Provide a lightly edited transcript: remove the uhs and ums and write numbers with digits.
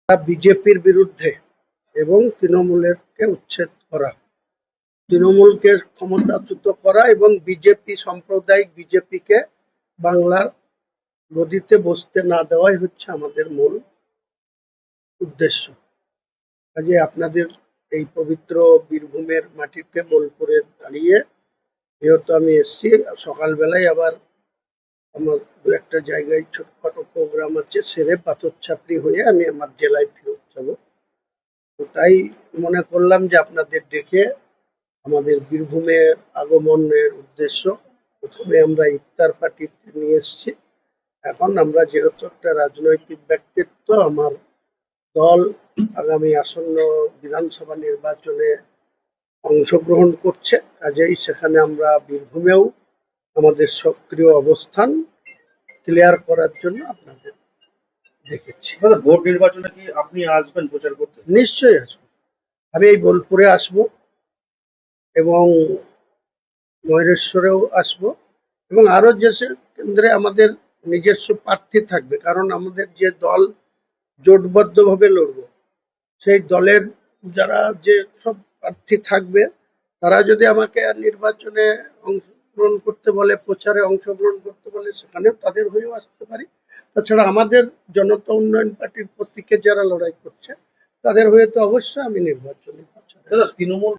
বিজেপির বিরুদ্ধে এবং তৃণমূলকে উচ্ছেদ করা, তৃণমূলকে ক্ষমতাচ্যুত করা এবং বিজেপি সাম্প্রদায়িক বিজেপিকে বাংলার গদিতে বসতে না দেওয়াই হচ্ছে আমাদের মূল উদ্দেশ্য। কাজে আপনাদের এই পবিত্র বীরভূমের মাটিতে বোলপুরে দাঁড়িয়ে যেহেতু আমি এসছি, সকালবেলায় আবার আমার দু একটা জায়গায় ছোটখাটো প্রোগ্রাম আছে, সেরে পাথর চাপড়ি হয়ে আমি আমার জেলায় ফেরত যাবো। তো তাই মনে করলাম যে আপনাদের ডেকে আমাদের বীরভূমে আগমনের উদ্দেশ্য, প্রথমে আমরা ইফতার পার্টি নিয়ে এসেছি। এখন আমরা যেহেতু একটা রাজনৈতিক ব্যক্তিত্ব, আমার দল আগামী আসন্ন বিধানসভা নির্বাচনে অংশগ্রহণ করছে, কাজেই সেখানে আমরা বীরভূমেও আমাদের সক্রিয় অবস্থান ক্লিয়ার করার জন্য আপনাদের ডেকেছি। ভোট নির্বাচনে কি আপনি আসবেন প্রচার করতে? নিশ্চয়ই আসবো, আমি এই বোলপুরে আসবো এবং ময়ূরেশ্বরেও আসবো এবং আরো যে কেন্দ্রে আমাদের নিজস্ব প্রার্থী থাকবে, কারণ আমাদের যে দল জোটবদ্ধভাবে লড়বো, সেই দলের যারা যে সব প্রার্থী থাকবে তারা যদি আমাকে নির্বাচনে অংশগ্রহণ করতে বলে, প্রচারে অংশগ্রহণ করতে বলে, সেখানেও তাদের হয়েও আসতে পারি। তাছাড়া আমাদের জনতা উন্নয়ন পার্টির প্রতীকে যারা লড়াই করছে তাদের হয়ে তো অবশ্যই আমি নির্বাচনে প্রচারে। তৃণমূল